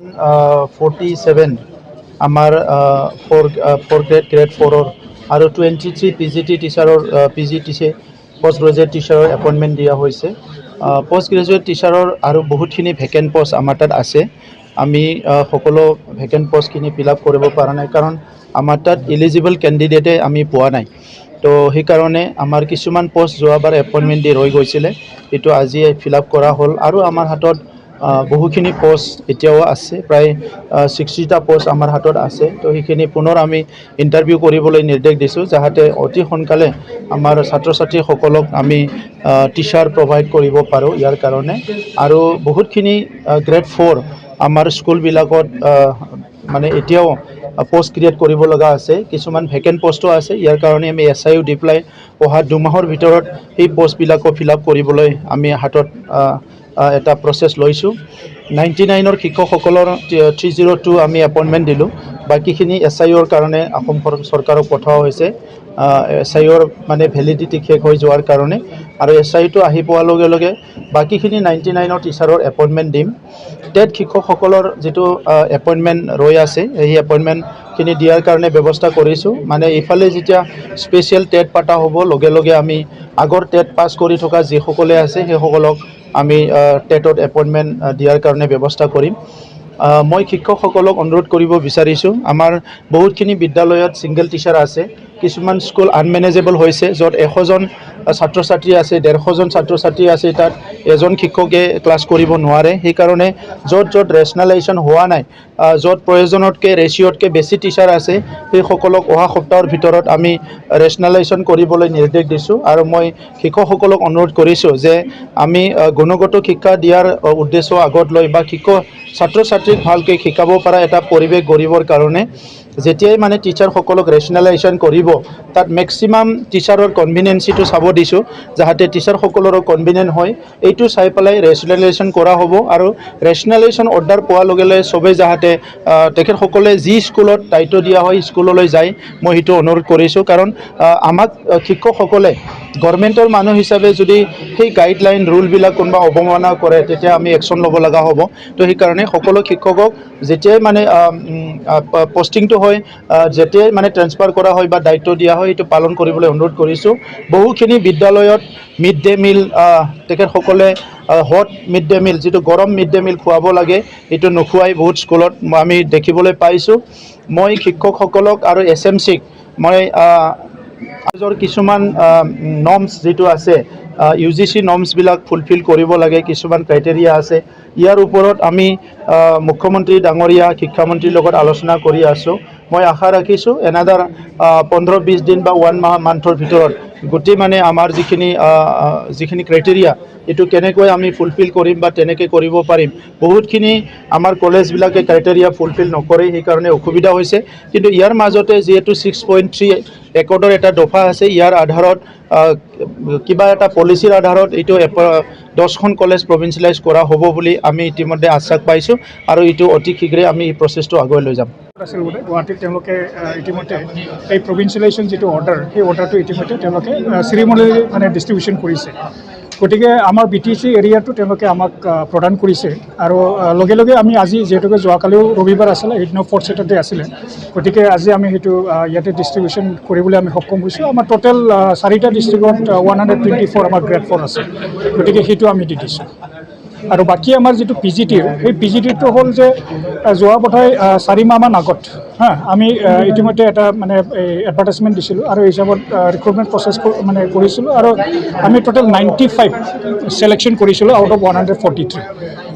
47 আমাৰ four grade 4-ৰ আৰু 23 PGT টিচাৰৰ post graduate টিচাৰৰ appointment দিয়া হৈছে। পষ্ট গ্ৰেজুৱেট টিচাৰৰ আৰু বহুতখিনি ভেকেণ্ট পষ্ট আমাৰ তাত আছে। আমি সকলো ভেকেণ্ট পষ্টখিনি ফিল আপ কৰিব পৰা নাই, কাৰণ আমাৰ তাত এলিজিবল কেণ্ডিডেটে আমি পোৱা নাই। তো সেইকাৰণে আমাৰ কিছুমান পষ্ট যোৱাবাৰ এপইণ্টমেণ্ট দি ৰৈ গৈছিলে, এইটো আজি ফিল আপ কৰা হ'ল। আৰু আমাৰ হাতত বহুখিনি পষ্ট এতিয়াও আছে, প্ৰায় 60টা পষ্ট আমাৰ হাতত আছে। তো সেইখিনি পুনৰ আমি ইণ্টাৰভিউ কৰিবলৈ নিৰ্দেশ দিছোঁ, যাতে অতি সোনকালে আমাৰ ছাত্ৰ ছাত্ৰীসকলক আমি টিচাৰ প্ৰভাইড কৰিব পাৰোঁ ইয়াৰ কাৰণে। আৰু বহুতখিনি গ্ৰেড 4 আমাৰ স্কুলবিলাকত মানে এতিয়াও পষ্ট ক্ৰিয়েট কৰিব লগা আছে, কিছুমান ভেকেণ্ট পষ্টো আছে। ইয়াৰ কাৰণে আমি SIও দি পেলাই অহা 2 মাহৰ ভিতৰত সেই পষ্টবিলাকো ফিল আপ কৰিবলৈ আমি হাতত এটা প্ৰচেছ লৈছোঁ। 99ৰ শিক্ষকসকলৰ 302 আমি এপইণ্টমেণ্ট দিলোঁ। বাকীখিনি SIৰ কাৰণে অসম চৰকাৰক পঠোৱা হৈছে, SIৰ মানে ভেলিডিটি শেষ হৈ যোৱাৰ কাৰণে। আৰু SIটো আহি পোৱাৰ লগে লগে বাকীখিনি 99ৰ টিচাৰৰ এপইণ্টমেণ্ট দিম। টেট শিক্ষকসকলৰ যিটো এপইণ্টমেণ্ট ৰৈ আছে, সেই এপইণ্টমেণ্টখিনি দিয়াৰ কাৰণে ব্যৱস্থা কৰিছোঁ। মানে ইফালে যেতিয়া স্পেচিয়েল টেট পতা হ'ব, লগে লগে আমি আগৰ টেট পাছ কৰি থকা যিসকলে আছে সেইসকলক আমি টেটত এপইণ্টমেণ্ট দিয়াৰ কাৰণে ব্যৱস্থা কৰিম। মই শিক্ষকসকলক অনুৰোধ কৰিব বিচাৰিছোঁ, আমাৰ বহুতখিনি বিদ্যালয়ত ছিংগল টিচাৰ আছে। কিছুমান স্কুল আনমেনেজেবল হৈছে, য'ত 100জন ছাত্ৰ ছাত্ৰী আছে, 150জন ছাত্ৰ ছাত্ৰী আছে, তাত এজন শিক্ষকে ক্লাছ কৰিব নোৱাৰে। সেইকাৰণে য'ত য'ত ৰেচনেলাইজেশ্যন হোৱা নাই, য'ত প্ৰয়োজনতকৈ ৰেচিঅ'তকৈ বেছি টিচাৰ আছে, সেইসকলক অহা সপ্তাহৰ ভিতৰত আমি ৰেচনেলাইজেশ্যন কৰিবলৈ নিৰ্দেশ দিছোঁ। আৰু মই শিক্ষকসকলক অনুৰোধ কৰিছোঁ যে আমি গুণগত শিক্ষা দিয়াৰ উদ্দেশ্য আগত লৈ বা ছাত্ৰ ছাত্ৰীক ভালকৈ শিকাব পৰা এটা পৰিৱেশ গঢ়িবৰ কাৰণে যেতিয়াই মানে টিচাৰসকলক ৰেচনেলাইজেশ্যন কৰিব, তাত মেক্সিমাম টিচাৰৰ কনভিনিয়েঞ্চিটো চাব দিছোঁ, যাতে টিচাৰসকলৰো কনভিনিয়েণ্ট হয়। এইটো চাই পেলাই ৰেচনেলাইজেশ্যন কৰা হ'ব। আৰু ৰেচনেলাইজেশ্যন অৰ্ডাৰ পোৱাৰ লগে লগে চবেই যাতে তেখেতসকলে যি স্কুলত দায়িত্ব দিয়া হয় স্কুললৈ যায়, মই সেইটো অনুৰোধ কৰিছোঁ। কাৰণ আমাক শিক্ষকসকলে গভৰ্ণমেণ্টৰ মানুহ হিচাপে যদি সেই গাইডলাইন ৰুলবিলাক কোনোবা অৱমাননা কৰে, তেতিয়া আমি একশ্যন ল'ব লগা হ'ব। তো সেইকাৰণে সকলো শিক্ষকক যেতিয়াই মানে পষ্টিংটো হয়, যেতিয়াই মানে ট্ৰেন্সফাৰ কৰা হয় বা দায়িত্ব দিয়া হয়, সেইটো পালন কৰিবলৈ অনুৰোধ কৰিছোঁ। বহুখিনি বিদ্যালয়ত মিড ডে মিল তেখেতসকলে হট মিড ডে মিল, যিটো গৰম মিড ডে মিল খুৱাব লাগে, সেইটো নোখোৱাই বহুত স্কুলত আমি দেখিবলৈ পাইছোঁ। মই শিক্ষকসকলক আৰু SMCক মই কিছুমান নৰ্মছ যিটো আছে, UGC নৰ্মছবিলাক ফুলফিল কৰিব লাগে, কিছুমান ক্ৰাইটেৰিয়া আছে। ইয়াৰ ওপৰত আমি মুখ্যমন্ত্ৰী ডাঙৰীয়া, শিক্ষামন্ত্ৰীৰ লগত আলোচনা কৰি আছোঁ। মই আশা ৰাখিছোঁ এনাদাৰ 15-20 দিন বা 1 মান্থৰ ভিতৰত গোটেই মানে আমাৰ যিখিনি ক্ৰাইটেৰিয়া, এইটো কেনেকৈ আমি ফুলফিল কৰিম বা তেনেকৈ কৰিব পাৰিম। বহুতখিনি আমাৰ কলেজবিলাকে ক্ৰাইটেৰিয়া ফুলফিল নকৰে, সেইকাৰণে অসুবিধা হৈছে। কিন্তু ইয়াৰ মাজতে যিহেতু 6.3 একৰ্ডৰ এটা দফা আছে, ইয়াৰ আধাৰত কিবা এটা পলিচিৰ আধাৰত এইটো 10খন কলেজ প্ৰভিঞ্চিয়েলাইজ কৰা হ'ব বুলি আমি ইতিমধ্যে আশ্বাস পাইছোঁ। আৰু এইটো অতি শীঘ্ৰে আমি এই প্ৰচেছটো আগুৱাই লৈ যাম। আছিল বোলে গুৱাহাটীত তেওঁলোকে ইতিমধ্যে এই প্ৰভিঞ্চিয়েলাইজেশ্যন যিটো অৰ্ডাৰ, সেই অৰ্ডাৰটো ইতিমধ্যে তেওঁলোকে চিৰিমনিলি মানে ডিষ্ট্ৰিবিউশ্যন কৰিছে। গতিকে আমাৰ BTC এৰিয়াটো তেওঁলোকে আমাক প্ৰদান কৰিছে। আৰু লগে লগে আমি আজি যিহেতুকে যোৱাকালিও ৰবিবাৰ আছিলে, সেইদিনাও 4th Saturday আছিলে, গতিকে আজি আমি সেইটো ইয়াতে ডিষ্ট্ৰিবিউশ্যন কৰিবলৈ আমি সক্ষম হৈছোঁ। আমাৰ টোটেল 4টা ডিষ্ট্ৰিক্টত 124 আমাৰ গ্ৰেড 4 আছে, গতিকে সেইটো আমি দি দিছোঁ। আৰু বাকী আমাৰ যিটো PGTৰ, সেই PGTটো হ'ল যে যোৱা বোধহয় 4 মাহমান আগত আমি ইতিমধ্যে এটা মানে এডভাৰটাইজমেণ্ট দিছিলোঁ, আৰু এই হিচাপত ৰিক্ৰুটমেণ্ট প্ৰচেছ মানে কৰিছিলোঁ। আৰু আমি টোটেল 95 ছিলেকশ্যন কৰিছিলোঁ আউট অফ 143।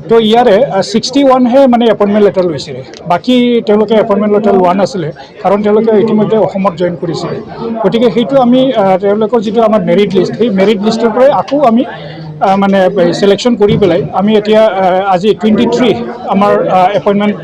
তো ইয়াৰে 61হে মানে এপইণ্টমেণ্ট লেটাৰ লৈছিলে, বাকী তেওঁলোকে এপইণ্টমেণ্ট লেটাৰ লোৱা নাছিলে, কাৰণ তেওঁলোকে ইতিমধ্যে অসমত জইন কৰিছিলে। গতিকে সেইটো আমি তেওঁলোকৰ যিটো আমাৰ মেৰিট লিষ্ট, সেই মেৰিট লিষ্টৰ পৰাই আকৌ আমি মানে ছিলেকশ্যন কৰি পেলাই আমি এতিয়া আজি 23 আমাৰ এপইণ্টমেণ্ট